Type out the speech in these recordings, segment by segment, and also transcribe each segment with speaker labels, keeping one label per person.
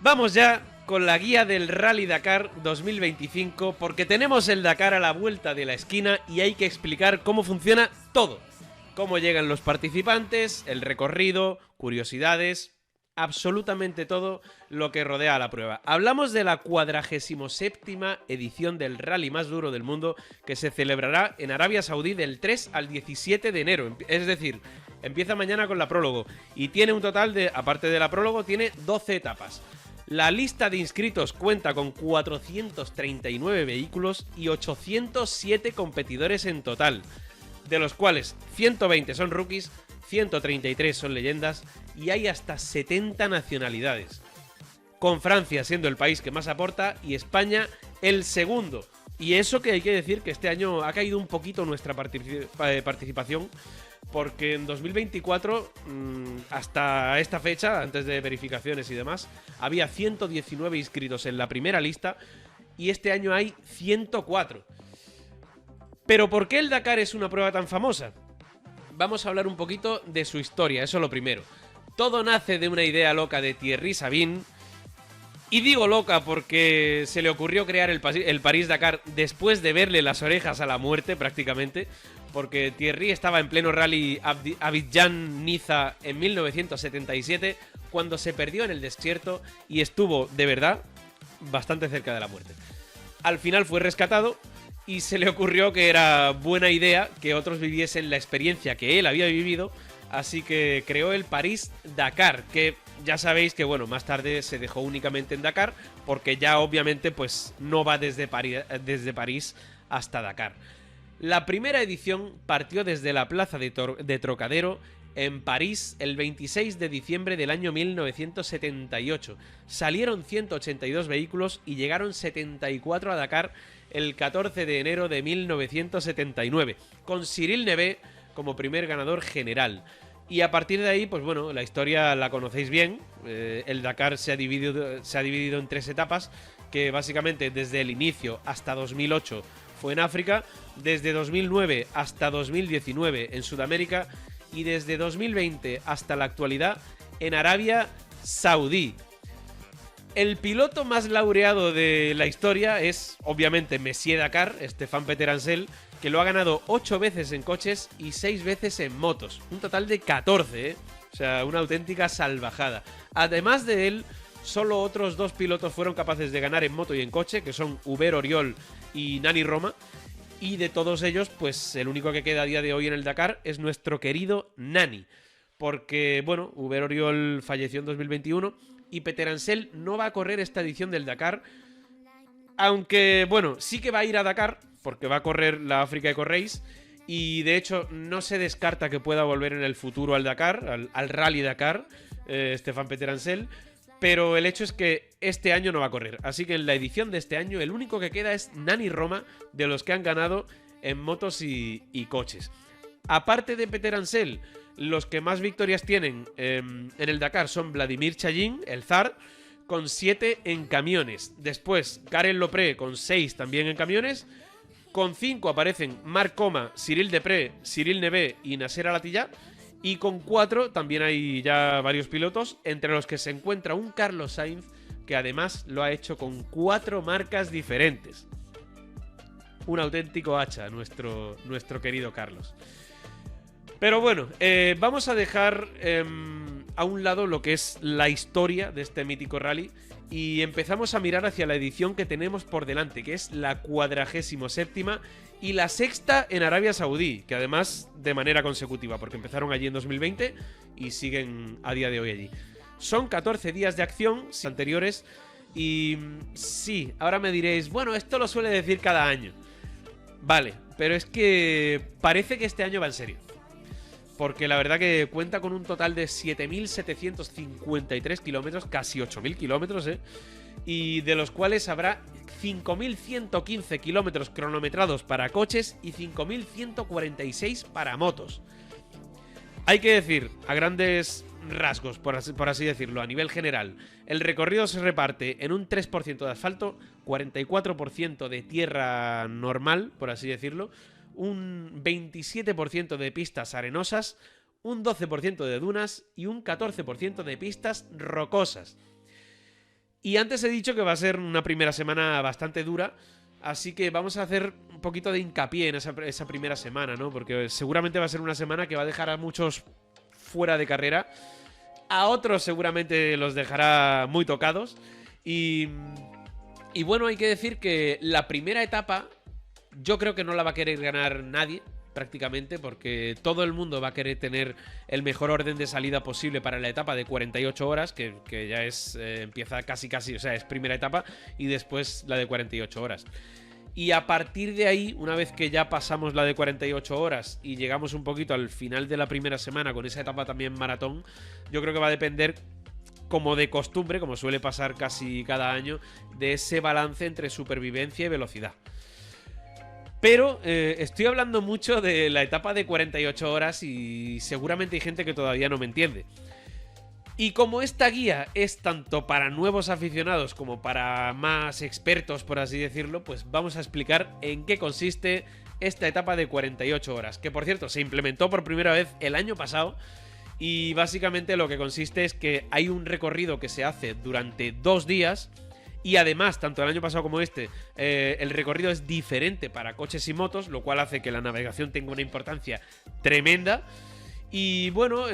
Speaker 1: Vamos ya con la guía del Rally Dakar 2025, porque tenemos el Dakar a la vuelta de la esquina y hay que explicar cómo funciona todo. Cómo llegan los participantes, el recorrido, curiosidades, absolutamente todo lo que rodea a la prueba. Hablamos de la 47ª edición del rally más duro del mundo, que se celebrará en Arabia Saudí del 3 al 17 de enero. Es decir, empieza mañana con la prólogo y tiene un total de, aparte de la prólogo, tiene 12 etapas. La lista de inscritos cuenta con 439 vehículos y 807 competidores en total, de los cuales 120 son rookies, 133 son leyendas y hay hasta 70 nacionalidades, con Francia siendo el país que más aporta y España el segundo. Y eso que hay que decir que este año ha caído un poquito nuestra participación, porque en 2024, hasta esta fecha, antes de verificaciones y demás, había 119 inscritos en la primera lista y este año hay 104. Pero ¿por qué el Dakar es una prueba tan famosa? Vamos a hablar un poquito de su historia, eso lo primero. Todo nace de una idea loca de Thierry Sabine. Y digo loca porque se le ocurrió crear el París-Dakar después de verle las orejas a la muerte prácticamente, porque Thierry estaba en pleno rally Abidjan-Niza en 1977 cuando se perdió en el desierto y estuvo, de verdad, bastante cerca de la muerte. Al final fue rescatado y se le ocurrió que era buena idea que otros viviesen la experiencia que él había vivido, así que creó el París-Dakar, que ya sabéis que, bueno, más tarde se dejó únicamente en Dakar, porque ya obviamente pues no va desde París hasta Dakar. La primera edición partió desde la plaza de Trocadero en París el 26 de diciembre del año 1978. Salieron 182 vehículos y llegaron 74 a Dakar el 14 de enero de 1979, con Cyril Nevé como primer ganador general. Y a partir de ahí, pues bueno, la historia la conocéis bien. El Dakar se ha dividido en 3 etapas, que básicamente desde el inicio hasta 2008 fue en África, desde 2009 hasta 2019 en Sudamérica y desde 2020 hasta la actualidad en Arabia Saudí. El piloto más laureado de la historia es, obviamente, Messier Dakar, Stéphane Peterhansel, que lo ha ganado 8 veces en coches y 6 veces en motos. Un total de 14, ¿eh? O sea, una auténtica salvajada. Además de él, solo otros 2 pilotos fueron capaces de ganar en moto y en coche, que son Hubert Oriol y Nani Roma. Y de todos ellos, pues el único que queda a día de hoy en el Dakar es nuestro querido Nani. Porque, bueno, Hubert Oriol falleció en 2021 y Peterhansel no va a correr esta edición del Dakar. Aunque, bueno, sí que va a ir a Dakar, porque va a correr la Africa Eco Race. Y de hecho, no se descarta que pueda volver en el futuro al Dakar, al Rally Dakar, Stéphane Peterhansel. Pero el hecho es que este año no va a correr. Así que en la edición de este año, el único que queda es Nani Roma, de los que han ganado en motos y coches. Aparte de Peterhansel, los que más victorias tienen en el Dakar son Vladimir Chagin, el zar, con 7 en camiones. Después, Karen Lopré con 6 también en camiones. Con 5 aparecen Marc Coma, Cyril Depré, Cyril Nevé y Nasser Al-Attiyah. Y con 4 también hay ya varios pilotos, entre los que se encuentra un Carlos Sainz, que además lo ha hecho con 4 marcas diferentes. Un auténtico hacha, nuestro querido Carlos. Pero bueno, vamos a dejar a un lado lo que es la historia de este mítico rally y empezamos a mirar hacia la edición que tenemos por delante, que es la 47ª y la 6ª en Arabia Saudí, que además de manera consecutiva, porque empezaron allí en 2020 y siguen a día de hoy allí. Son 14 días de acción anteriores y sí, ahora me diréis, bueno, esto lo suele decir cada año. Vale, pero es que parece que este año va en serio. Porque la verdad que cuenta con un total de 7.753 kilómetros, casi 8.000 kilómetros, y de los cuales habrá 5.115 kilómetros cronometrados para coches y 5.146 para motos. Hay que decir, a grandes rasgos, por así decirlo, a nivel general, el recorrido se reparte en un 3% de asfalto, 44% de tierra normal, por así decirlo, un 27% de pistas arenosas, un 12% de dunas y un 14% de pistas rocosas. Y antes he dicho que va a ser una primera semana bastante dura, así que vamos a hacer un poquito de hincapié en esa primera semana, ¿no? Porque seguramente va a ser una semana que va a dejar a muchos fuera de carrera, a otros seguramente los dejará muy tocados. Y bueno, hay que decir que la primera etapa yo creo que no la va a querer ganar nadie, prácticamente, porque todo el mundo va a querer tener el mejor orden de salida posible para la etapa de 48 horas, que ya es empieza casi, o sea, es primera etapa, y después la de 48 horas. Y a partir de ahí, una vez que ya pasamos la de 48 horas y llegamos un poquito al final de la primera semana con esa etapa también maratón, yo creo que va a depender, como de costumbre, como suele pasar casi cada año, de ese balance entre supervivencia y velocidad. Pero estoy hablando mucho de la etapa de 48 horas y seguramente hay gente que todavía no me entiende. Y como esta guía es tanto para nuevos aficionados como para más expertos, por así decirlo, pues vamos a explicar en qué consiste esta etapa de 48 horas, que por cierto se implementó por primera vez el año pasado. Y básicamente lo que consiste es que hay un recorrido que se hace durante 2 días. Y además, tanto el año pasado como este, el recorrido es diferente para coches y motos, lo cual hace que la navegación tenga una importancia tremenda. Y bueno,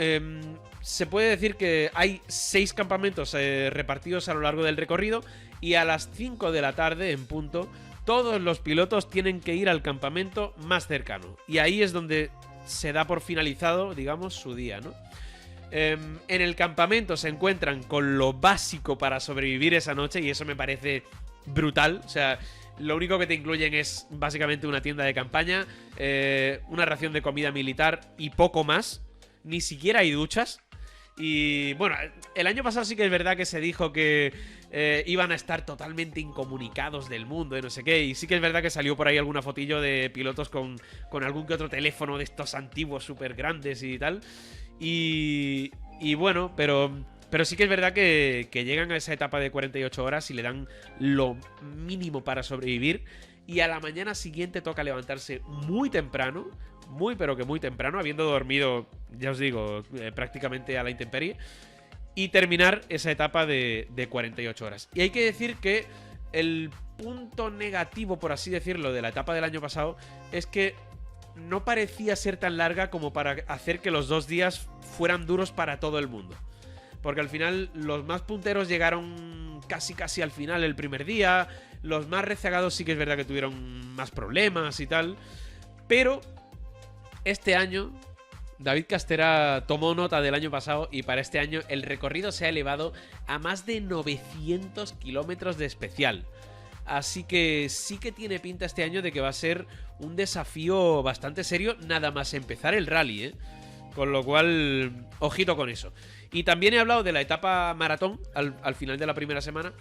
Speaker 1: se puede decir que hay 6 campamentos repartidos a lo largo del recorrido, y a las 5 de la tarde en punto todos los pilotos tienen que ir al campamento más cercano. Y ahí es donde se da por finalizado, digamos, su día, ¿no? En el campamento se encuentran con lo básico para sobrevivir esa noche, y eso me parece brutal. O sea, lo único que te incluyen es básicamente una tienda de campaña, una ración de comida militar y poco más. Ni siquiera hay duchas. Y bueno, el año pasado sí que es verdad que se dijo que iban a estar totalmente incomunicados del mundo y no sé qué. Y sí que es verdad que salió por ahí alguna fotillo de pilotos con algún que otro teléfono de estos antiguos súper grandes y tal. Y bueno, pero sí que es verdad que llegan a esa etapa de 48 horas y le dan lo mínimo para sobrevivir. Y a la mañana siguiente toca levantarse muy temprano, muy pero que muy temprano, habiendo dormido, ya os digo, prácticamente a la intemperie, y terminar esa etapa de 48 horas. Y hay que decir que el punto negativo, por así decirlo, de la etapa del año pasado es que no parecía ser tan larga como para hacer que los 2 días fueran duros para todo el mundo. Porque al final los más punteros llegaron casi al final el primer día. Los más rezagados sí que es verdad que tuvieron más problemas y tal. Pero este año David Castera tomó nota del año pasado, y para este año el recorrido se ha elevado a más de 900 kilómetros de especial. Así que sí que tiene pinta este año de que va a ser un desafío bastante serio nada más empezar el rally, ¿eh? Con lo cual, ojito con eso. Y también he hablado de la etapa maratón al final de la primera semana.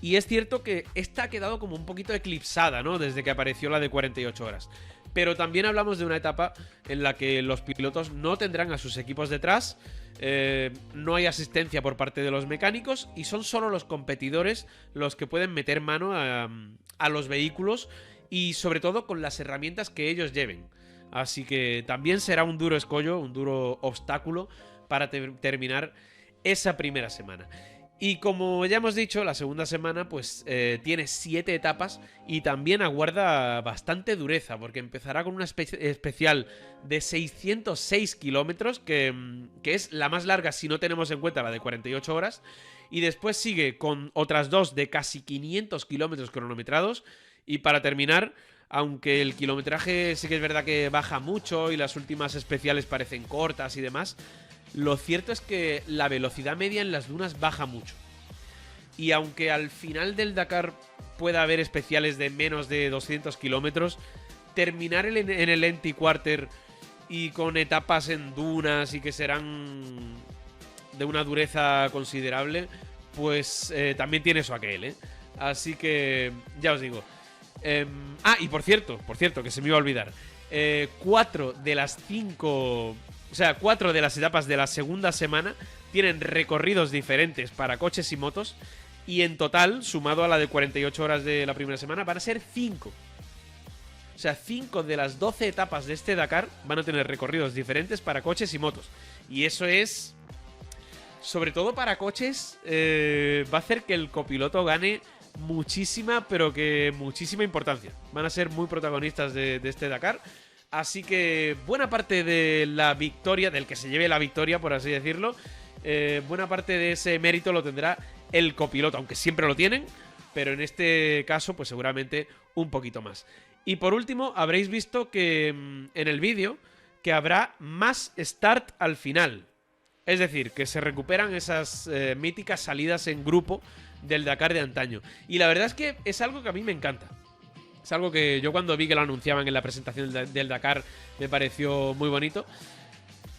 Speaker 1: Y es cierto que esta ha quedado como un poquito eclipsada, ¿no? Desde que apareció la de 48 horas. Pero también hablamos de una etapa en la que los pilotos no tendrán a sus equipos detrás, no hay asistencia por parte de los mecánicos, y son solo los competidores los que pueden meter mano a los vehículos, y sobre todo con las herramientas que ellos lleven. Así que también será un duro escollo, un duro obstáculo para terminar esa primera semana. Y como ya hemos dicho, la segunda semana pues tiene 7 etapas y también aguarda bastante dureza, porque empezará con una especial de 606 kilómetros, que es la más larga si no tenemos en cuenta la de 48 horas, y después sigue con otras 2 de casi 500 kilómetros cronometrados, y para terminar, aunque el kilometraje sí que es verdad que baja mucho y las últimas especiales parecen cortas y demás, lo cierto es que la velocidad media en las dunas baja mucho. Y aunque al final del Dakar pueda haber especiales de menos de 200 kilómetros, terminar en el Empty Quarter y con etapas en dunas y que serán de una dureza considerable, pues también tiene eso aquel, ¿eh? Así que ya os digo. Y por cierto, que se me iba a olvidar. 4 de las 5... O sea, 4 de las etapas de la segunda semana tienen recorridos diferentes para coches y motos. Y en total, sumado a la de 48 horas de la primera semana, van a ser 5. O sea, 5 de las 12 etapas de este Dakar van a tener recorridos diferentes para coches y motos. Y eso es sobre todo para coches, va a hacer que el copiloto gane muchísima, pero que muchísima importancia. Van a ser muy protagonistas de este Dakar. Así que buena parte de la victoria, del que se lleve la victoria, por así decirlo, buena parte de ese mérito lo tendrá el copiloto, aunque siempre lo tienen, pero en este caso pues seguramente un poquito más. Y por último, habréis visto que en el vídeo que habrá más start al final. Es decir, que se recuperan esas míticas salidas en grupo del Dakar de antaño. Y la verdad es que es algo que a mí me encanta. Es algo que yo cuando vi que lo anunciaban en la presentación del Dakar me pareció muy bonito.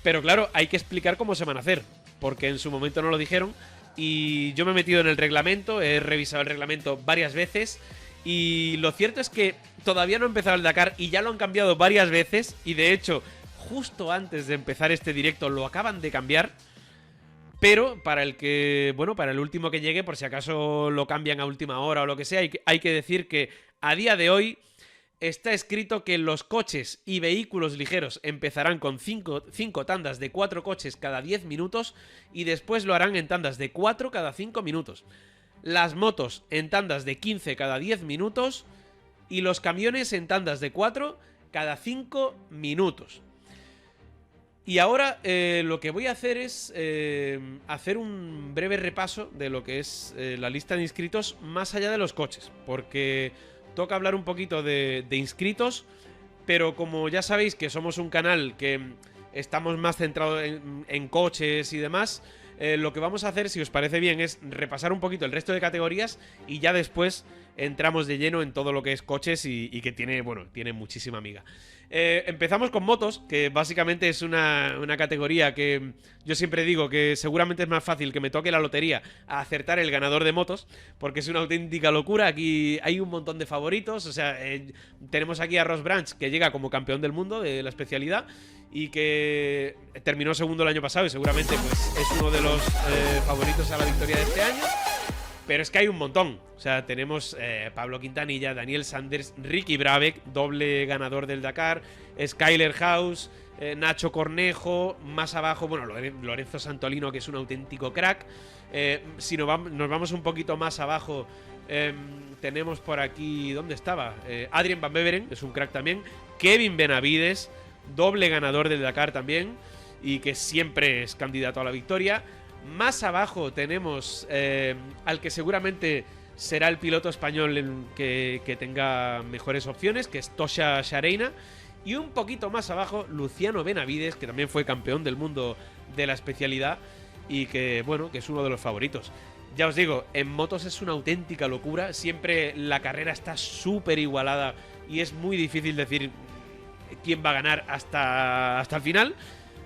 Speaker 1: Pero claro, hay que explicar cómo se van a hacer, porque en su momento no lo dijeron. Y yo me he metido en el reglamento, he revisado el reglamento varias veces. Y lo cierto es que todavía no ha empezado el Dakar y ya lo han cambiado varias veces. Y de hecho, justo antes de empezar este directo lo acaban de cambiar. Pero para el que, bueno, para el último que llegue, por si acaso lo cambian a última hora o lo que sea, hay que decir que a día de hoy está escrito que los coches y vehículos ligeros empezarán con 5 tandas de 4 coches cada 10 minutos y después lo harán en tandas de 4 cada 5 minutos. Las motos en tandas de 15 cada 10 minutos y los camiones en tandas de 4 cada 5 minutos. Y ahora lo que voy a hacer es hacer un breve repaso de lo que es la lista de inscritos más allá de los coches, porque toca hablar un poquito de inscritos, pero como ya sabéis que somos un canal que estamos más centrados en coches y demás, lo que vamos a hacer, si os parece bien, es repasar un poquito el resto de categorías y ya después entramos de lleno en todo lo que es coches y que tiene, bueno, tiene muchísima miga. Empezamos con motos, que básicamente es una categoría que yo siempre digo que seguramente es más fácil que me toque la lotería a acertar el ganador de motos, porque es una auténtica locura. Aquí hay un montón de favoritos, o sea, tenemos aquí a Ross Branch, que llega como campeón del mundo de la especialidad y que terminó segundo el año pasado y seguramente pues es uno de los favoritos a la victoria de este año. Pero es que hay un montón. O sea, tenemos Pablo Quintanilla, Daniel Sanders, Ricky Brabeck, doble ganador del Dakar, Skyler House, Nacho Cornejo, más abajo, bueno, Lorenzo Santolino, que es un auténtico crack. Si nos vamos un poquito más abajo, tenemos por aquí, ¿dónde estaba? Adrien Van Beveren, es un crack también. Kevin Benavides, doble ganador del Dakar también, y que siempre es candidato a la victoria. Más abajo tenemos al que seguramente será el piloto español que tenga mejores opciones, que es Tosha Shareina. Y un poquito más abajo, Luciano Benavides, que también fue campeón del mundo de la especialidad y que, bueno, que es uno de los favoritos. Ya os digo, en motos es una auténtica locura. Siempre la carrera está súper igualada y es muy difícil decir quién va a ganar hasta el final.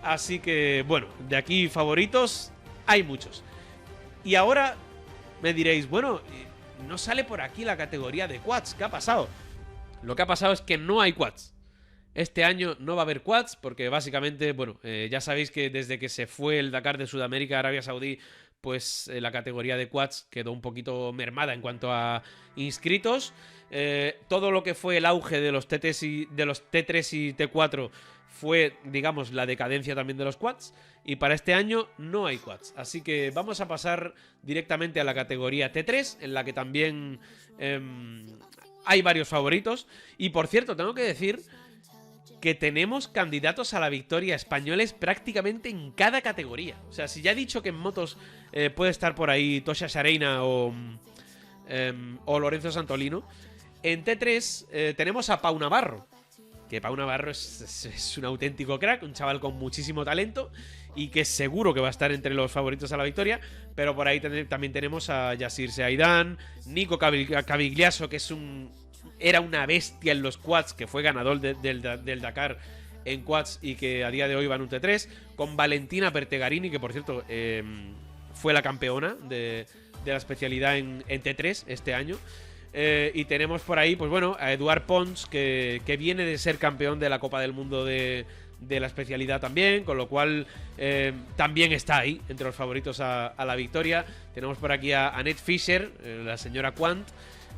Speaker 1: Así que, bueno, de aquí favoritos hay muchos. Y ahora me diréis, bueno, no sale por aquí la categoría de quads. ¿Qué ha pasado? Lo que ha pasado es que no hay quads. Este año no va a haber quads porque básicamente, bueno, ya sabéis que desde que se fue el Dakar de Sudamérica a Arabia Saudí, pues la categoría de quads quedó un poquito mermada en cuanto a inscritos. Todo lo que fue el auge de los T3 y T4 fue, digamos, la decadencia también de los quads. Y para este año no hay quads. Así que vamos a pasar directamente a la categoría T3, en la que también hay varios favoritos. Y por cierto, tengo que decir que tenemos candidatos a la victoria españoles prácticamente en cada categoría. O sea, si ya he dicho que en motos puede estar por ahí Tosha Shareina o Lorenzo Santolino, en T3 tenemos a Pau Navarro. Que Pau Navarro es un auténtico crack, un chaval con muchísimo talento y que seguro que va a estar entre los favoritos a la victoria. Pero por ahí también tenemos a Yassir Seaidán, Nico Cavigliaso, que era una bestia en los quads, que fue ganador del Dakar en quads y que a día de hoy va en un T3, con Valentina Pertegarini, que por cierto fue la campeona de la especialidad en T3 este año. Y tenemos por ahí, pues bueno, a Eduard Pons, que viene de ser campeón de la Copa del Mundo de la especialidad también, con lo cual también está ahí, entre los favoritos a la victoria. Tenemos por aquí a Annette Fischer, la señora Quant,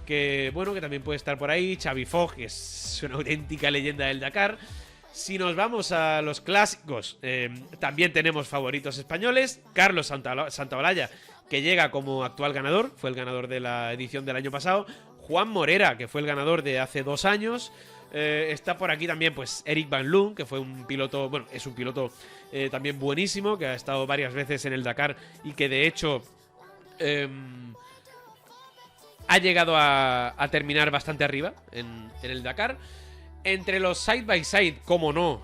Speaker 1: que bueno, que también puede estar por ahí. Xavi Fogg, que es una auténtica leyenda del Dakar. Si nos vamos a los clásicos, también tenemos favoritos españoles. Carlos Santaolalla, que llega como actual ganador, fue el ganador de la edición del año pasado. Juan Morera, que fue el ganador de hace 2 años. Está por aquí también pues Eric Van Loon, que fue un piloto, bueno, es un piloto también buenísimo, que ha estado varias veces en el Dakar y que de hecho ha llegado a terminar bastante arriba en el Dakar. Entre los side by side, como no,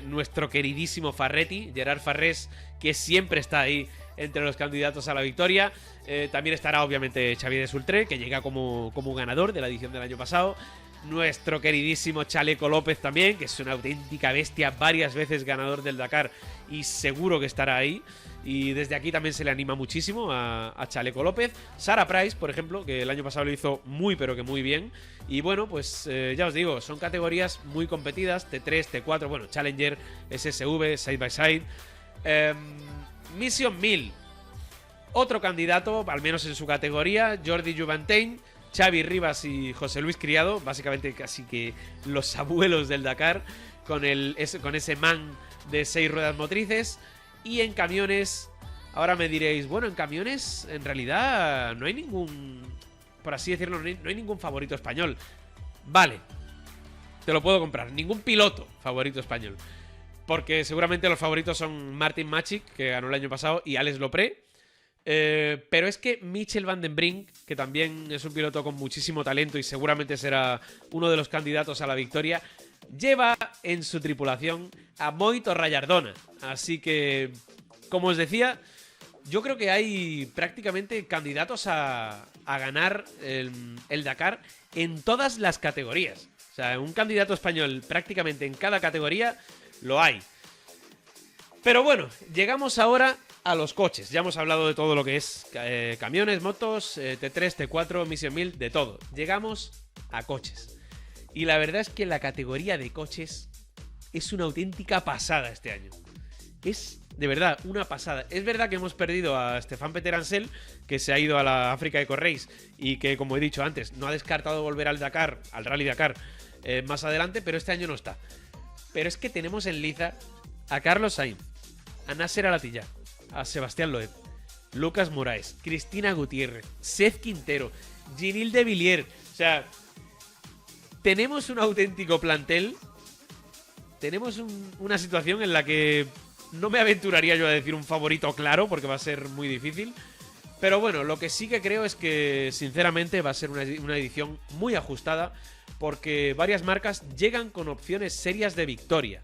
Speaker 1: nuestro queridísimo Farretti, Gerard Farrés, que siempre está ahí entre los candidatos a la victoria. También estará obviamente Xavier Desultré, que llega como ganador de la edición del año pasado. Nuestro queridísimo Chaleco López también, que es una auténtica bestia, varias veces ganador del Dakar y seguro que estará ahí. Y desde aquí también se le anima muchísimo a Chaleco López. Sarah Price, por ejemplo, que el año pasado lo hizo muy pero que muy bien. Y bueno, pues ya os digo, son categorías muy competidas, T3, T4, bueno, Challenger, SSV, Side by Side. Mission 1000, otro candidato, al menos en su categoría, Jordi Juventain, Xavi Rivas y José Luis Criado, básicamente casi que los abuelos del Dakar, con ese man de 6 ruedas motrices. Y en camiones, ahora me diréis, bueno, en camiones en realidad no hay ningún, por así decirlo, no hay ningún favorito español. Vale, te lo puedo comprar, ningún piloto favorito español. Porque seguramente los favoritos son Martin Macic, que ganó el año pasado, y Alex Lopré. Pero es que Michel van den Brink, que también es un piloto con muchísimo talento y seguramente será uno de los candidatos a la victoria, lleva en su tripulación a Moito Rayardona. Así que, como os decía, yo creo que hay prácticamente candidatos a ganar el Dakar en todas las categorías. O sea, un candidato español prácticamente en cada categoría lo hay. Pero bueno, llegamos ahora a los coches. Ya hemos hablado de todo lo que es camiones, motos, T3, T4, Mission 1000, de todo. Llegamos a coches. Y la verdad es que la categoría de coches es una auténtica pasada este año. Es de verdad una pasada. Es verdad que hemos perdido a Stefan Peter Ansel, que se ha ido a la África Eco Race y que, como he dicho antes, no ha descartado volver al Dakar, al Rally Dakar, más adelante, pero este año no está. Pero es que tenemos en liza a Carlos Sainz, a Nasser Al-Attiyah, a Sebastián Loeb, Lucas Moraes, Cristina Gutiérrez, Seth Quintero, Ginil de Villiers. O sea, tenemos un auténtico plantel. Tenemos una situación en la que no me aventuraría yo a decir un favorito claro, porque va a ser muy difícil. Pero bueno, lo que sí que creo es que, sinceramente, va a ser una edición muy ajustada, porque varias marcas llegan con opciones serias de victoria.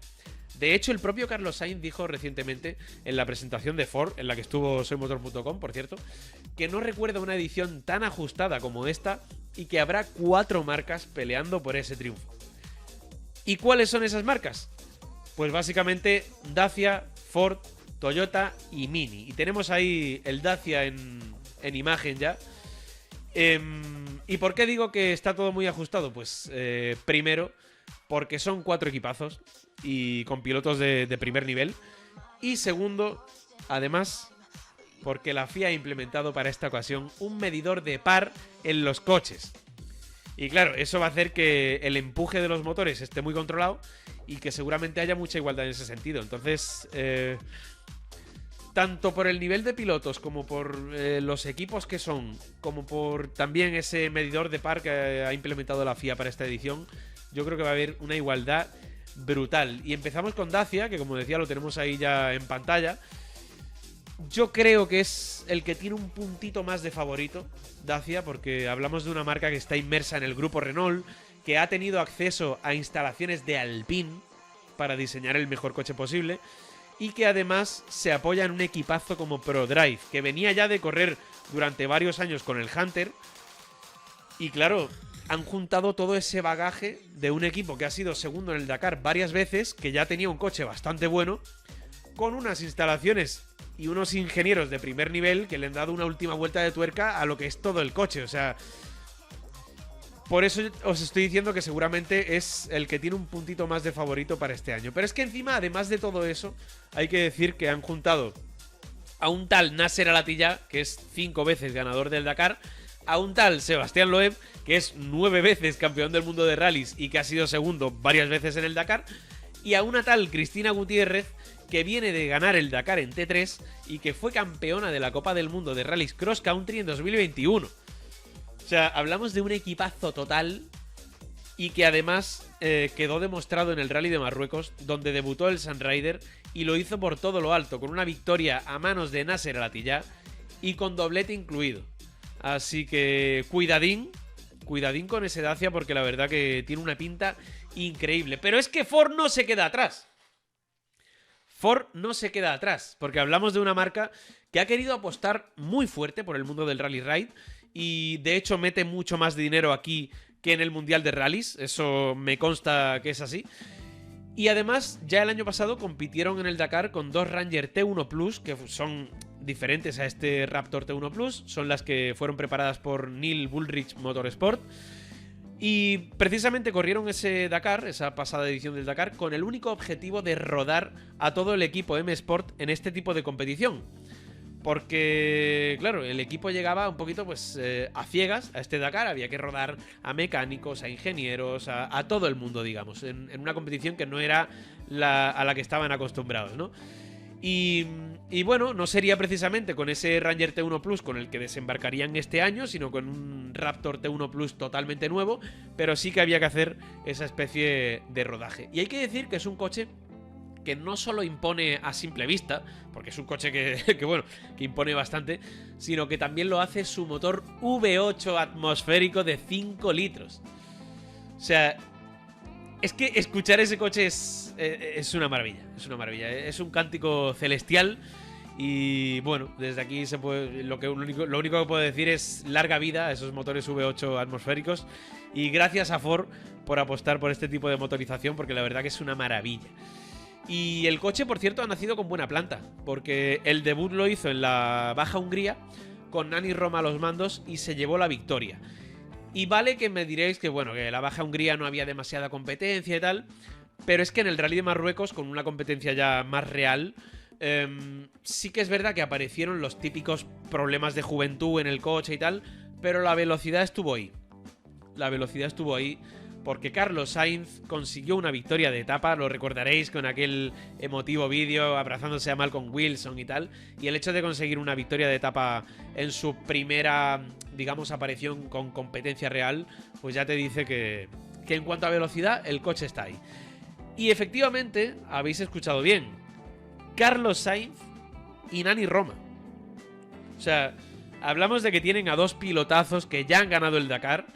Speaker 1: De hecho, el propio Carlos Sainz dijo recientemente en la presentación de Ford, en la que estuvo soymotor.com, por cierto, que no recuerda una edición tan ajustada como esta y que habrá 4 marcas peleando por ese triunfo. ¿Y cuáles son esas marcas? Pues básicamente Dacia, Ford, Toyota y Mini. Y tenemos ahí el Dacia en imagen ya. ¿Y por qué digo que está todo muy ajustado? Pues primero, porque son 4 equipazos y con pilotos de primer nivel. Y segundo, además, porque la FIA ha implementado para esta ocasión un medidor de par en los coches. Y claro, eso va a hacer que el empuje de los motores esté muy controlado y que seguramente haya mucha igualdad en ese sentido. Entonces, tanto por el nivel de pilotos como por los equipos que son, como por también ese medidor de par que ha implementado la FIA para esta edición, yo creo que va a haber una igualdad brutal. Y empezamos con Dacia, que como decía lo tenemos ahí ya en pantalla. Yo creo que es el que tiene un puntito más de favorito, Dacia, porque hablamos de una marca que está inmersa en el grupo Renault, que ha tenido acceso a instalaciones de Alpine para diseñar el mejor coche posible y que además se apoya en un equipazo como ProDrive, que venía ya de correr durante varios años con el Hunter. Y claro, han juntado todo ese bagaje de un equipo que ha sido segundo en el Dakar varias veces, que ya tenía un coche bastante bueno, con unas instalaciones y unos ingenieros de primer nivel que le han dado una última vuelta de tuerca a lo que es todo el coche. O sea, por eso os estoy diciendo que seguramente es el que tiene un puntito más de favorito para este año. Pero es que encima, además de todo eso, hay que decir que han juntado a un tal Nasser Al-Attiyah, que es 5 veces ganador del Dakar, a un tal Sebastián Loeb, que es 9 veces campeón del mundo de rallies y que ha sido segundo varias veces en el Dakar, y a una tal Cristina Gutiérrez, que viene de ganar el Dakar en T3 y que fue campeona de la Copa del Mundo de Rallys Cross Country en 2021. O sea, hablamos de un equipazo total y que además quedó demostrado en el Rally de Marruecos, donde debutó el Sunrider y lo hizo por todo lo alto, con una victoria a manos de Nasser Al-Attiyah y con doblete incluido. Así que cuidadín con ese Dacia, porque la verdad que tiene una pinta increíble. Pero es que Ford no se queda atrás. Ford no se queda atrás, porque hablamos de una marca que ha querido apostar muy fuerte por el mundo del Rally Raid y de hecho mete mucho más dinero aquí que en el Mundial de Rallys, eso me consta que es así. Y además, ya el año pasado compitieron en el Dakar con dos Ranger T1 Plus, que son diferentes a este Raptor T1 Plus, son las que fueron preparadas por Neil Bullrich Motorsport. Y precisamente corrieron ese Dakar, esa pasada edición del Dakar, con el único objetivo de rodar a todo el equipo M Sport en este tipo de competición. Porque, claro, el equipo llegaba un poquito pues a ciegas a este Dakar, había que rodar a mecánicos, a ingenieros, a todo el mundo, digamos, en una competición que no era a la que estaban acostumbrados, ¿no? Y bueno, no sería precisamente con ese Ranger T1 Plus con el que desembarcarían este año, sino con un Raptor T1 Plus totalmente nuevo, pero sí que había que hacer esa especie de rodaje. Y hay que decir que es un coche que no solo impone a simple vista, porque es un coche que impone bastante, sino que también lo hace su motor V8 atmosférico de 5 litros. O sea, es que escuchar ese coche es una maravilla, es un cántico celestial. Y bueno, desde aquí se puede, lo único que puedo decir es larga vida a esos motores V8 atmosféricos, y gracias a Ford por apostar por este tipo de motorización, porque la verdad que es una maravilla. Y el coche, por cierto, ha nacido con buena planta, porque el debut lo hizo en la Baja Hungría con Nani Roma a los mandos y se llevó la victoria. Y vale que me diréis que bueno, que en la Baja Hungría no había demasiada competencia y tal, pero es que en el Rally de Marruecos, con una competencia ya más real, sí que es verdad que aparecieron los típicos problemas de juventud en el coche y tal, pero la velocidad estuvo ahí. La velocidad estuvo ahí porque Carlos Sainz consiguió una victoria de etapa, lo recordaréis con aquel emotivo vídeo abrazándose a Malcolm Wilson y tal, y el hecho de conseguir una victoria de etapa en su primera, digamos, aparición con competencia real, pues ya te dice que en cuanto a velocidad el coche está ahí. Y efectivamente, habéis escuchado bien, Carlos Sainz y Nani Roma. O sea, hablamos de que tienen a dos pilotazos que ya han ganado el Dakar.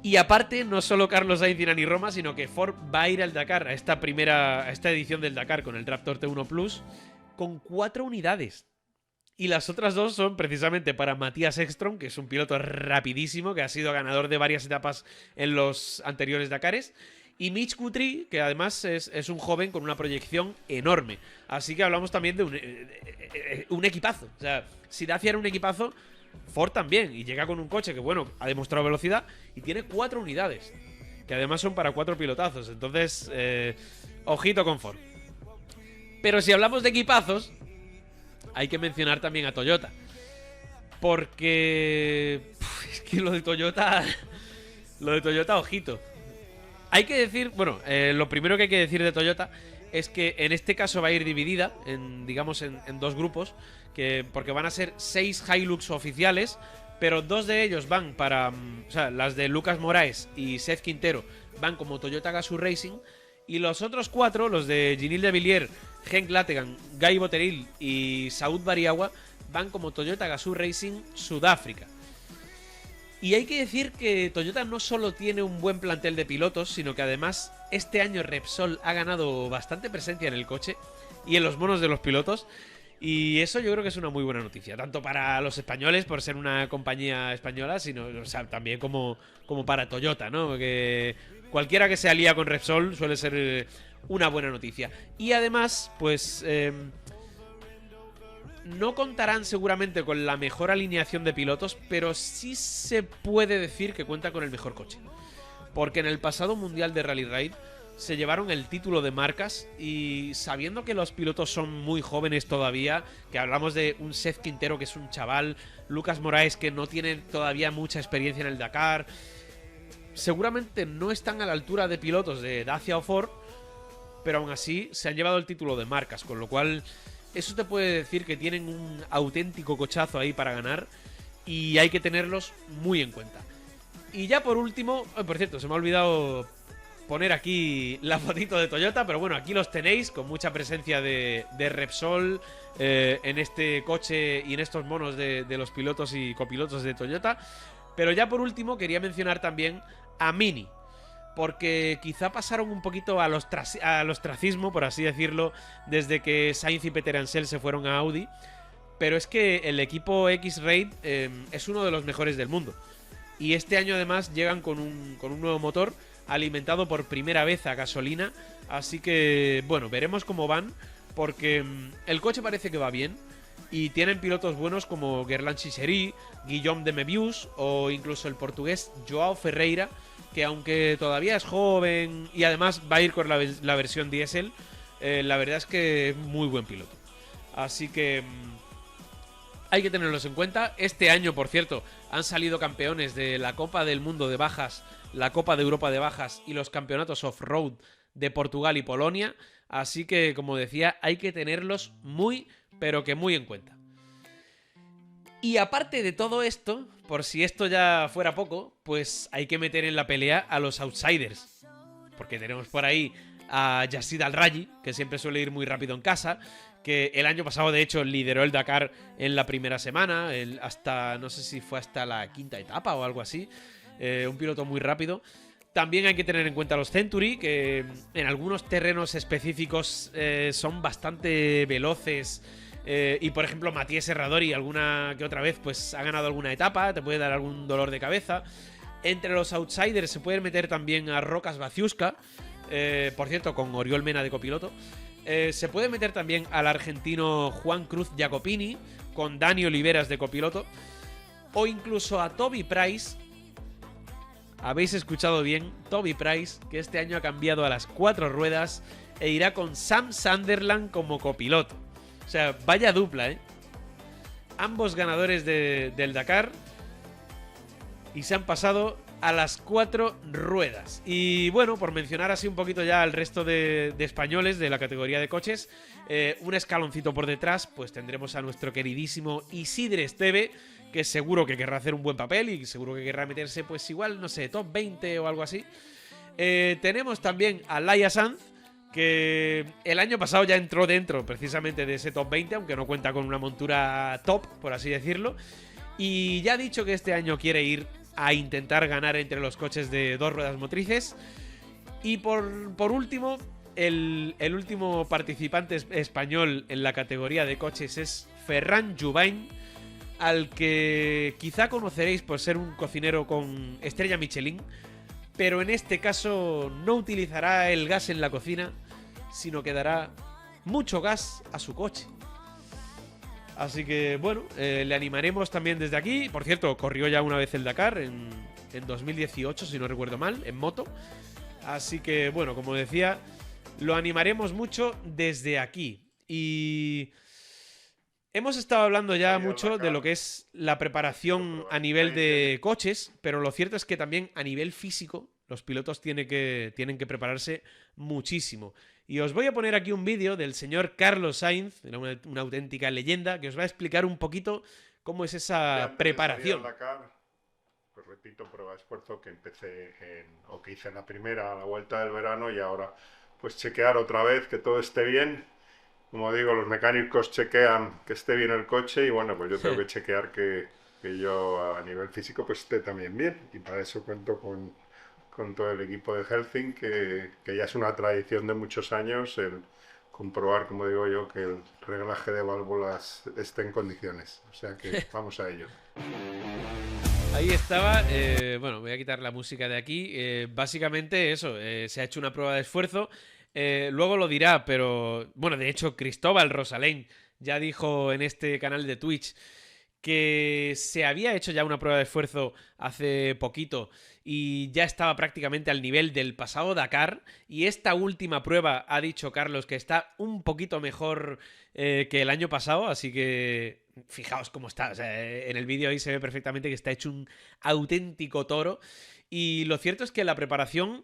Speaker 1: Y aparte, no solo Carlos Sainz y Nani Roma, sino que Ford va a ir al Dakar, a esta edición del Dakar con el Raptor T1 Plus, con 4 unidades. Y las otras 2 son precisamente para Matías Ekstrom, que es un piloto rapidísimo, que ha sido ganador de varias etapas en los anteriores Dakares, y Mitch Guthrie, que además es un joven con una proyección enorme. Así que hablamos también de un equipazo. O sea, si Dacia era un equipazo, Ford también, y llega con un coche que, bueno, ha demostrado velocidad y tiene 4 unidades, que además son para 4 pilotazos. Entonces, ojito con Ford. Pero si hablamos de equipazos, hay que mencionar también a Toyota, porque es que lo de Toyota, ojito. Hay que decir, bueno, lo primero que hay que decir de Toyota es que en este caso va a ir dividida en, digamos, en 2 grupos, porque van a ser 6 Hilux oficiales, pero 2 de ellos van para, o sea, las de Lucas Moraes y Seth Quintero van como Toyota Gazoo Racing, y los otros 4, los de Ginil de Villiers, Henk Lategan, Guy Botterill y Saud Bariagua, van como Toyota Gazoo Racing Sudáfrica. Y hay que decir que Toyota no solo tiene un buen plantel de pilotos, sino que además este año Repsol ha ganado bastante presencia en el coche y en los monos de los pilotos. Y eso yo creo que es una muy buena noticia, tanto para los españoles por ser una compañía española, sino, o sea, también como para Toyota, ¿no? Porque cualquiera que se alía con Repsol suele ser una buena noticia. Y además, pues no contarán seguramente con la mejor alineación de pilotos, pero sí se puede decir que cuenta con el mejor coche. Porque en el pasado Mundial de Rally Raid se llevaron el título de marcas, y sabiendo que los pilotos son muy jóvenes todavía, que hablamos de un Seth Quintero que es un chaval, Lucas Moraes que no tiene todavía mucha experiencia en el Dakar, seguramente no están a la altura de pilotos de Dacia o Ford, pero aún así se han llevado el título de marcas, con lo cual eso te puede decir que tienen un auténtico cochazo ahí para ganar y hay que tenerlos muy en cuenta. Y ya por último, por cierto, se me ha olvidado poner aquí la fotito de Toyota, pero bueno, aquí los tenéis con mucha presencia de Repsol en este coche y en estos monos de los pilotos y copilotos de Toyota. Pero ya por último quería mencionar también a Mini, porque quizá pasaron un poquito al ostracismo, por así decirlo, desde que Sainz y Peter Ansel se fueron a Audi. Pero es que el equipo X-Raid es uno de los mejores del mundo. Y este año además llegan con un nuevo motor alimentado por primera vez a gasolina. Así que, bueno, veremos cómo van, porque el coche parece que va bien. Y tienen pilotos buenos como Gerland Chiseri, Guillaume de Mebius o incluso el portugués Joao Ferreira, que aunque todavía es joven y además va a ir con la versión diésel, la verdad es que es muy buen piloto. Así que hay que tenerlos en cuenta. Este año, por cierto, han salido campeones de la Copa del Mundo de Bajas, la Copa de Europa de Bajas y los campeonatos off-road de Portugal y Polonia. Así que, como decía, hay que tenerlos muy, pero que muy en cuenta. Y aparte de todo esto, por si esto ya fuera poco, pues hay que meter en la pelea a los outsiders. Porque tenemos por ahí a Yassid Al-Rayyi, que siempre suele ir muy rápido en casa, que el año pasado de hecho lideró el Dakar en la primera semana, hasta no sé si fue hasta la quinta etapa o algo así, un piloto muy rápido. También hay que tener en cuenta a los Century, que en algunos terrenos específicos son bastante veloces. Y por ejemplo Matías Serradori alguna que otra vez pues ha ganado alguna etapa, te puede dar algún dolor de cabeza. Entre los outsiders se pueden meter también a Rokas Baciuska, por cierto con Oriol Mena de copiloto. Se puede meter también al argentino Juan Cruz Jacopini con Dani Oliveras de copiloto, o incluso a Toby Price. Habéis escuchado bien, Toby Price, que este año ha cambiado a las 4 ruedas e irá con Sam Sunderland como copiloto. O sea, vaya dupla, ¿eh? Ambos ganadores del Dakar y se han pasado a las 4 ruedas. Y bueno, por mencionar así un poquito ya al resto de españoles de la categoría de coches, un escaloncito por detrás, pues tendremos a nuestro queridísimo Isidre Esteve, que seguro que querrá hacer un buen papel y seguro que querrá meterse, pues igual, no sé, top 20 o algo así. Tenemos también a Laia Sanz, que el año pasado ya entró dentro precisamente de ese top 20, aunque no cuenta con una montura top, por así decirlo. Y ya ha dicho que este año quiere ir a intentar ganar entre los coches de 2 ruedas motrices. Y por último, el último participante español en la categoría de coches es Ferran Jubany, al que quizá conoceréis por ser un cocinero con estrella Michelin, pero en este caso no utilizará el gas en la cocina, sino que dará mucho gas a su coche. Así que bueno, le animaremos también desde aquí. Por cierto, corrió ya una vez el Dakar en 2018, si no recuerdo mal, en moto. Así que bueno, como decía, lo animaremos mucho desde aquí. Y hemos estado hablando ya mucho de lo que es la preparación a nivel de coches, pero lo cierto es que también a nivel físico los pilotos tienen que prepararse muchísimo. Y os voy a poner aquí un vídeo del señor Carlos Sainz, una auténtica leyenda, que os va a explicar un poquito cómo es esa preparación.
Speaker 2: Dakar, pues repito, prueba de esfuerzo que que hice en la primera, a la vuelta del verano, y ahora pues chequear otra vez que todo esté bien. Como digo, los mecánicos chequean que esté bien el coche y bueno, pues yo tengo que chequear que yo a nivel físico pues esté también bien, y para eso cuento con todo el equipo de Helsing, que ya es una tradición de muchos años el comprobar, como digo yo, que el reglaje de válvulas esté en condiciones. O sea que vamos a ello.
Speaker 1: Ahí estaba, bueno, voy a quitar la música de aquí. Básicamente eso, se ha hecho una prueba de esfuerzo. Luego lo dirá, pero bueno, de hecho Cristóbal Rosalén ya dijo en este canal de Twitch que se había hecho ya una prueba de esfuerzo hace poquito y ya estaba prácticamente al nivel del pasado Dakar, y esta última prueba ha dicho Carlos que está un poquito mejor que el año pasado, así que fijaos cómo está, o sea, en el vídeo ahí se ve perfectamente que está hecho un auténtico toro. Y lo cierto es que la preparación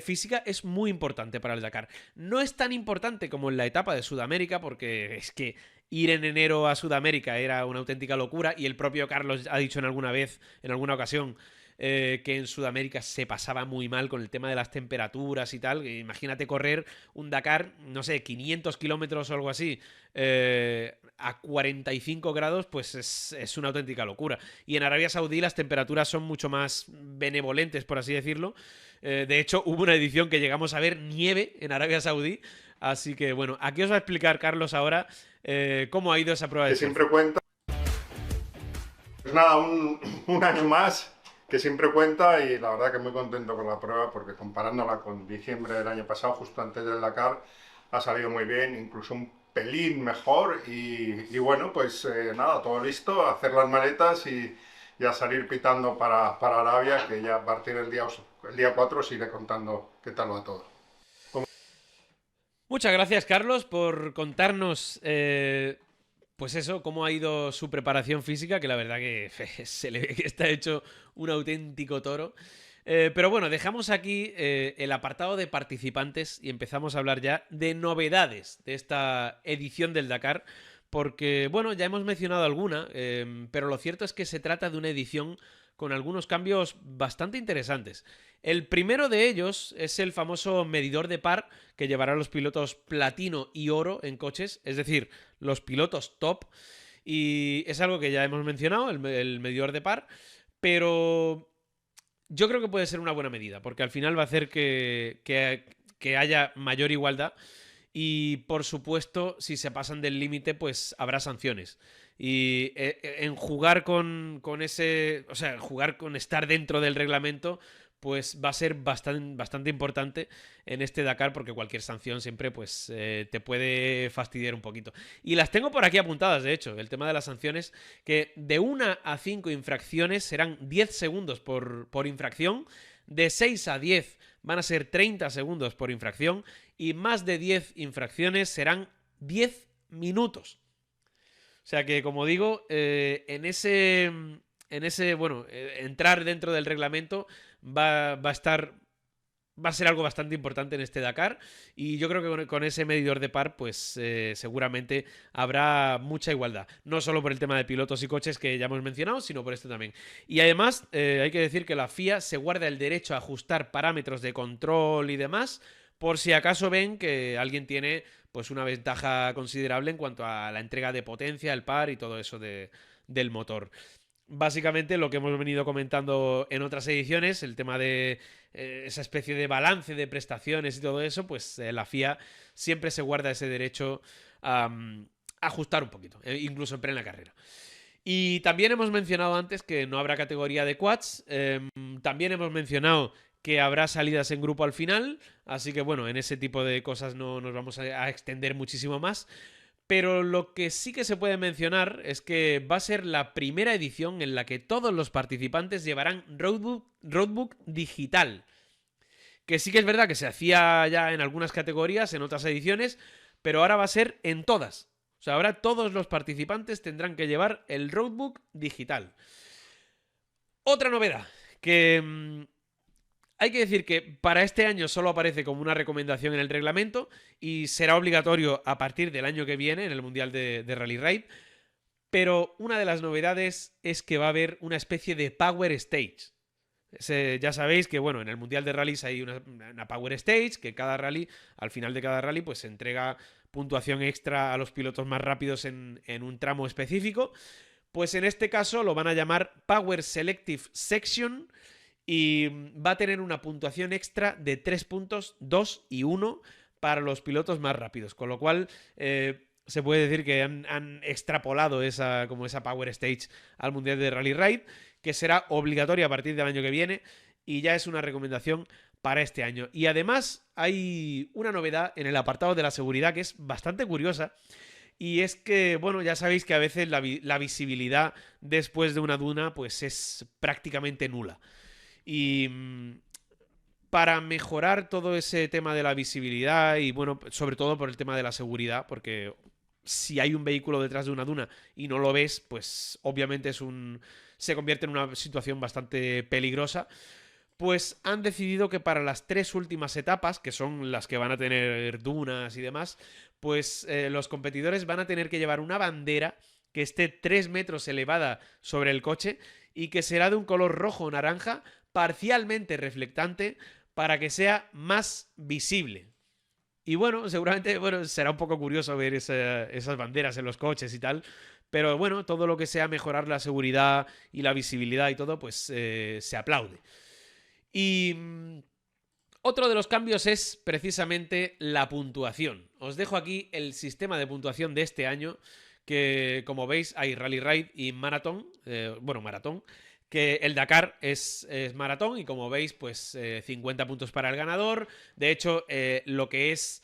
Speaker 1: física es muy importante para el Dakar. No es tan importante como en la etapa de Sudamérica, porque es que ir en enero a Sudamérica era una auténtica locura, y el propio Carlos ha dicho en alguna vez, en alguna ocasión, que en Sudamérica se pasaba muy mal con el tema de las temperaturas y tal. Imagínate correr un Dakar, no sé, 500 kilómetros o algo así, a 45 grados, pues es una auténtica locura. Y en Arabia Saudí las temperaturas son mucho más benevolentes, por así decirlo. De hecho, hubo una edición que llegamos a ver nieve en Arabia Saudí. Así que bueno, aquí os va a explicar Carlos ahora cómo ha ido esa prueba de
Speaker 2: Que
Speaker 1: surf.
Speaker 2: siempre cuenta. Pues nada, un año más que siempre cuenta, y la verdad que muy contento con la prueba, porque comparándola con diciembre del año pasado, justo antes del Dakar, ha salido muy bien, incluso un pelín mejor, y bueno, pues nada, todo listo, a hacer las maletas y a salir pitando para Arabia, que ya a partir del día 4 os iré contando qué tal va todo.
Speaker 1: Muchas gracias, Carlos, por contarnos, pues eso, cómo ha ido su preparación física, que la verdad que se le ve que está hecho un auténtico toro. Pero bueno, dejamos aquí el apartado de participantes y empezamos a hablar ya de novedades de esta edición del Dakar, porque, bueno, ya hemos mencionado alguna, pero lo cierto es que se trata de una edición con algunos cambios bastante interesantes. El primero de ellos es el famoso medidor de par que llevará a los pilotos platino y oro en coches, es decir, los pilotos top, y es algo que ya hemos mencionado, el medidor de par, pero yo creo que puede ser una buena medida, porque al final va a hacer que haya mayor igualdad. Y por supuesto, si se pasan del límite, pues habrá sanciones. Y en jugar con ese. O sea, en jugar con estar dentro del reglamento, pues va a ser bastante importante en este Dakar, porque cualquier sanción siempre pues te puede fastidiar un poquito. Y las tengo por aquí apuntadas, de hecho, el tema de las sanciones, que de 1 a 5 infracciones serán 10 segundos por infracción, de 6 a 10 van a ser 30 segundos por infracción, y más de 10 infracciones serán 10 minutos. O sea que, como digo, en ese, bueno, entrar dentro del reglamento va a ser algo bastante importante en este Dakar, y yo creo que con ese medidor de par pues seguramente habrá mucha igualdad, no solo por el tema de pilotos y coches que ya hemos mencionado, sino por este también. Y además hay que decir que la FIA se guarda el derecho a ajustar parámetros de control y demás por si acaso ven que alguien tiene pues una ventaja considerable en cuanto a la entrega de potencia, el par y todo eso del motor. Básicamente lo que hemos venido comentando en otras ediciones, el tema de esa especie de balance de prestaciones y todo eso, pues la FIA siempre se guarda ese derecho a ajustar un poquito, incluso en plena carrera. Y también hemos mencionado antes que no habrá categoría de quads, también hemos mencionado que habrá salidas en grupo al final, así que bueno, en ese tipo de cosas no nos vamos a extender muchísimo más. Pero lo que sí que se puede mencionar es que va a ser la primera edición en la que todos los participantes llevarán roadbook digital. Que sí que es verdad que se hacía ya en algunas categorías, en otras ediciones, pero ahora va a ser en todas. O sea, ahora todos los participantes tendrán que llevar el roadbook digital. Otra novedad, que hay que decir que para este año solo aparece como una recomendación en el reglamento y será obligatorio a partir del año que viene en el Mundial de Rally Raid. Pero una de las novedades es que va a haber una especie de Power Stage. Ya sabéis que, bueno, en el Mundial de Rallys hay una Power Stage, que cada rally, al final de cada rally, pues se entrega puntuación extra a los pilotos más rápidos en un tramo específico. Pues en este caso lo van a llamar Power Selective Section, y va a tener una puntuación extra de 3 puntos, 2 y 1 para los pilotos más rápidos. Con lo cual se puede decir que han extrapolado esa Power Stage al Mundial de Rally Raid, que será obligatoria a partir del año que viene y ya es una recomendación para este año. Y además hay una novedad en el apartado de la seguridad que es bastante curiosa. Y es que, bueno, ya sabéis que a veces la visibilidad después de una duna pues es prácticamente nula. Y para mejorar todo ese tema de la visibilidad y, bueno, sobre todo por el tema de la seguridad, porque si hay un vehículo detrás de una duna y no lo ves, pues obviamente se convierte en una situación bastante peligrosa. pues han decidido que para las 3 últimas etapas, que son las que van a tener dunas y demás, pues los competidores van a tener que llevar una bandera que esté 3 metros elevada sobre el coche y que será de un color rojo o naranja parcialmente reflectante para que sea más visible. Y bueno, seguramente será un poco curioso ver esas banderas en los coches y tal, pero bueno, todo lo que sea mejorar la seguridad y la visibilidad y todo, pues se aplaude. Y otro de los cambios es precisamente la puntuación. Os dejo aquí el sistema de puntuación de este año, que como veis hay Rally Raid y Maratón, Maratón, que el Dakar es maratón y como veis pues 50 puntos para el ganador. De hecho, lo que es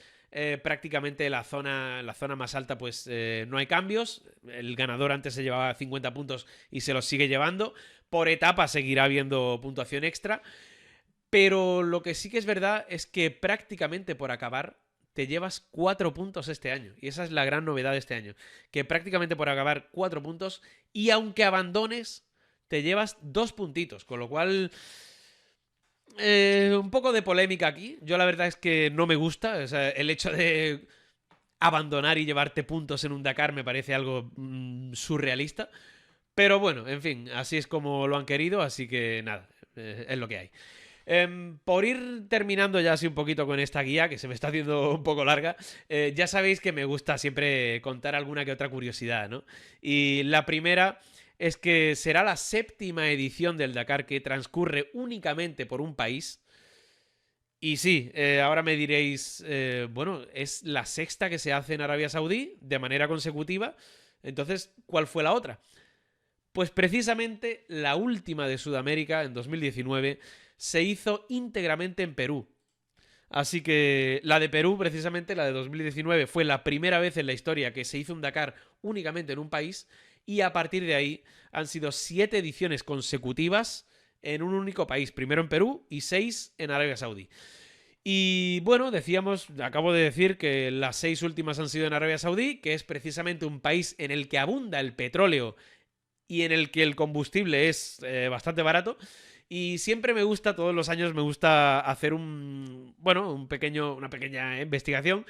Speaker 1: prácticamente la zona más alta pues no hay cambios. El ganador antes se llevaba 50 puntos y se los sigue llevando. Por etapa seguirá habiendo puntuación extra. Pero lo que sí que es verdad es que prácticamente por acabar te llevas 4 puntos este año. Y esa es la gran novedad de este año. Que prácticamente por acabar 4 puntos y aunque abandones te llevas 2 puntitos. Con lo cual un poco de polémica aquí. Yo la verdad es que no me gusta. O sea, el hecho de abandonar y llevarte puntos en un Dakar me parece algo surrealista. Pero bueno, en fin, así es como lo han querido. Así que nada, es lo que hay. Por ir terminando ya así un poquito con esta guía, que se me está haciendo un poco larga, ya sabéis que me gusta siempre contar alguna que otra curiosidad, ¿no? Y la primera es que será la 7ª edición del Dakar que transcurre únicamente por un país. Y sí, ahora me diréis, es la 6ª que se hace en Arabia Saudí de manera consecutiva. Entonces, ¿cuál fue la otra? Pues precisamente la última de Sudamérica, en 2019, se hizo íntegramente en Perú. Así que la de Perú, precisamente, la de 2019, fue la primera vez en la historia que se hizo un Dakar únicamente en un país y a partir de ahí han sido 7 ediciones consecutivas en un único país, primero en Perú y 6 en Arabia Saudí. Y bueno, acabo de decir que las 6 últimas han sido en Arabia Saudí, que es precisamente un país en el que abunda el petróleo y en el que el combustible es bastante barato. Y siempre me gusta, todos los años me gusta hacer una pequeña investigación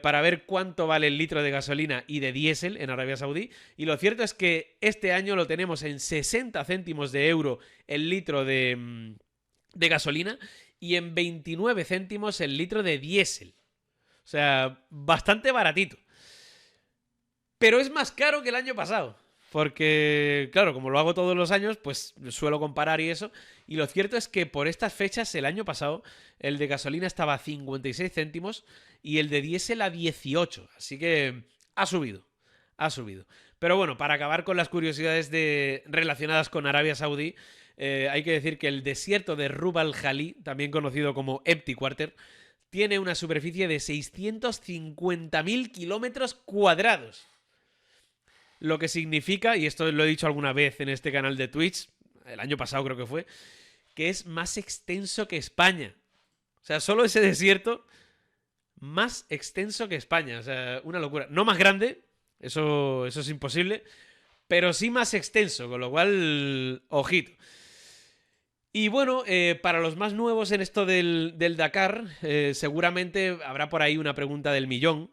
Speaker 1: para ver cuánto vale el litro de gasolina y de diésel en Arabia Saudí. Y lo cierto es que este año lo tenemos en 60 céntimos de euro el litro de gasolina y en 29 céntimos el litro de diésel. O sea, bastante baratito. Pero es más caro que el año pasado. Porque, claro, como lo hago todos los años, pues suelo comparar y eso. Y lo cierto es que por estas fechas, el año pasado, el de gasolina estaba a 56 céntimos y el de diésel a 18. Así que ha subido. Ha subido. Pero bueno, para acabar con las curiosidades relacionadas con Arabia Saudí, hay que decir que el desierto de Rub al Khali, también conocido como Empty Quarter, tiene una superficie de 650.000 kilómetros cuadrados. Lo que significa, y esto lo he dicho alguna vez en este canal de Twitch, el año pasado creo que fue, que es más extenso que España. O sea, solo ese desierto, más extenso que España. O sea, una locura. No más grande, eso es imposible, pero sí más extenso, con lo cual, ojito. Y bueno, para los más nuevos en esto del Dakar, seguramente habrá por ahí una pregunta del millón,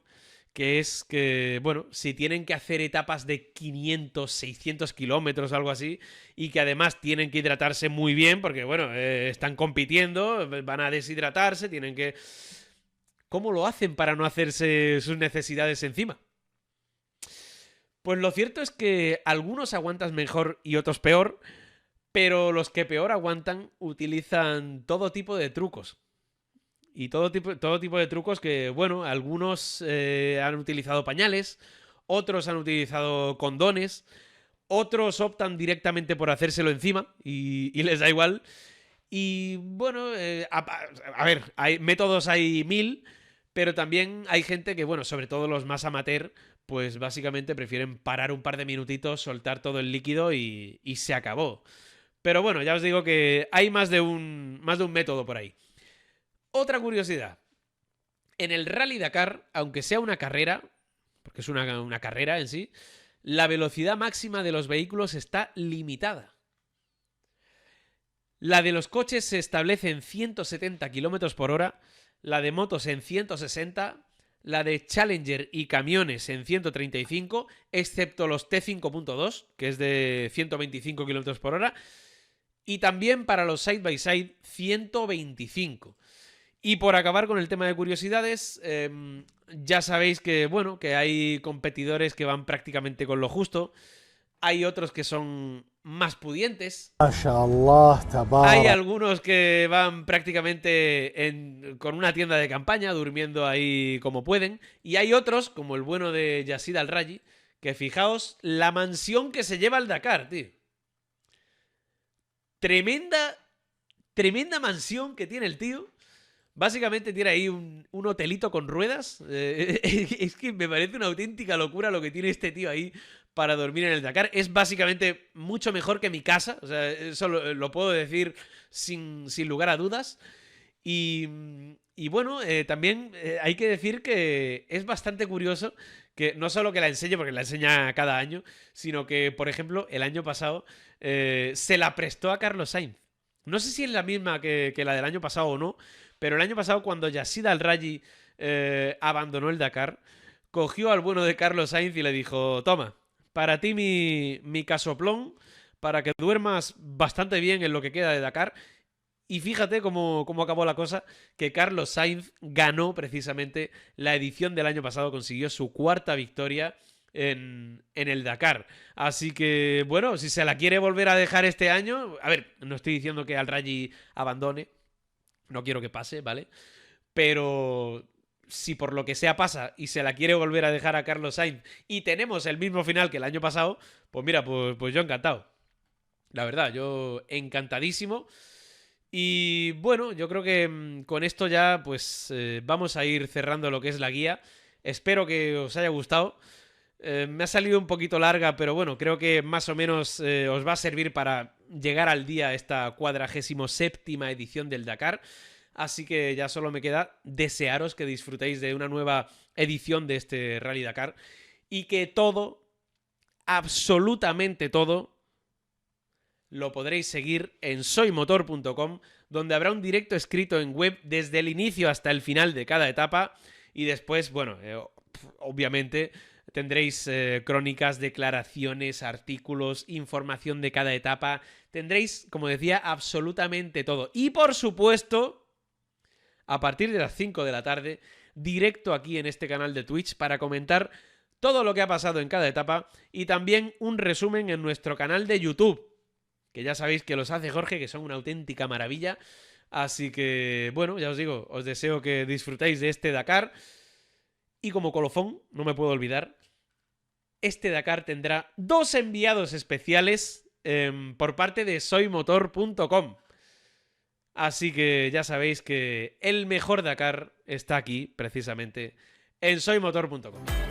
Speaker 1: que es que, bueno, si tienen que hacer etapas de 500, 600 kilómetros, algo así, y que además tienen que hidratarse muy bien, porque, bueno, están compitiendo, van a deshidratarse, tienen que... ¿Cómo lo hacen para no hacerse sus necesidades encima? Pues lo cierto es que algunos aguantan mejor y otros peor, pero los que peor aguantan utilizan todo tipo de trucos. Y todo tipo de trucos que, bueno, algunos han utilizado pañales, otros han utilizado condones, otros optan directamente por hacérselo encima y les da igual. Y bueno, a ver, métodos hay 1000, pero también hay gente que, bueno, sobre todo los más amateur, pues básicamente prefieren parar un par de minutitos, soltar todo el líquido y se acabó. Pero bueno, ya os digo que hay más de un método por ahí. Otra curiosidad. En el Rally Dakar, aunque sea una carrera, porque es una carrera en sí, la velocidad máxima de los vehículos está limitada. La de los coches se establece en 170 km por hora, la de motos en 160, la de Challenger y camiones en 135, excepto los T5.2, que es de 125 km por hora, y también para los side-by-side 125. Y por acabar con el tema de curiosidades, ya sabéis que, bueno, que hay competidores que van prácticamente con lo justo. Hay otros que son más pudientes. Hay algunos que van prácticamente con una tienda de campaña, durmiendo ahí como pueden. Y hay otros, como el bueno de Yassid Al-Rajhi, que fijaos la mansión que se lleva al Dakar, tío. Tremenda mansión que tiene el tío. Básicamente tiene ahí un hotelito con ruedas. Es que me parece una auténtica locura lo que tiene este tío ahí para dormir en el Dakar. Es básicamente mucho mejor que mi casa. O sea, eso lo puedo decir sin lugar a dudas. Y bueno, también hay que decir que es bastante curioso que no solo que la enseñe, porque la enseña cada año, sino que, por ejemplo, el año pasado se la prestó a Carlos Sainz. No sé si es la misma que la del año pasado o no, pero el año pasado, cuando Yassid Al-Rajhi abandonó el Dakar, cogió al bueno de Carlos Sainz y le dijo: toma, para ti mi casoplón, para que duermas bastante bien en lo que queda de Dakar. Y fíjate cómo acabó la cosa, que Carlos Sainz ganó precisamente la edición del año pasado, consiguió su 4ª victoria en el Dakar. Así que, bueno, si se la quiere volver a dejar este año, a ver, no estoy diciendo que Al-Rajhi abandone, no quiero que pase, ¿vale? Pero si por lo que sea pasa y se la quiere volver a dejar a Carlos Sainz y tenemos el mismo final que el año pasado, pues mira, pues yo encantado. La verdad, yo encantadísimo. Y bueno, yo creo que con esto ya pues vamos a ir cerrando lo que es la guía. Espero que os haya gustado. Me ha salido un poquito larga, pero bueno, creo que más o menos os va a servir para llegar al día esta 47ª edición del Dakar. Así que ya solo me queda desearos que disfrutéis de una nueva edición de este Rally Dakar y que todo, absolutamente todo, lo podréis seguir en soymotor.com, donde habrá un directo escrito en web desde el inicio hasta el final de cada etapa y después, bueno, obviamente tendréis crónicas, declaraciones, artículos, información de cada etapa. Tendréis, como decía, absolutamente todo. Y por supuesto, a partir de las 5 de la tarde, directo aquí en este canal de Twitch para comentar todo lo que ha pasado en cada etapa y también un resumen en nuestro canal de YouTube, que ya sabéis que los hace Jorge, que son una auténtica maravilla. Así que, bueno, ya os digo, os deseo que disfrutéis de este Dakar. Y como colofón, no me puedo olvidar, este Dakar tendrá 2 enviados especiales por parte de soymotor.com. Así que ya sabéis que el mejor Dakar está aquí, precisamente, en soymotor.com.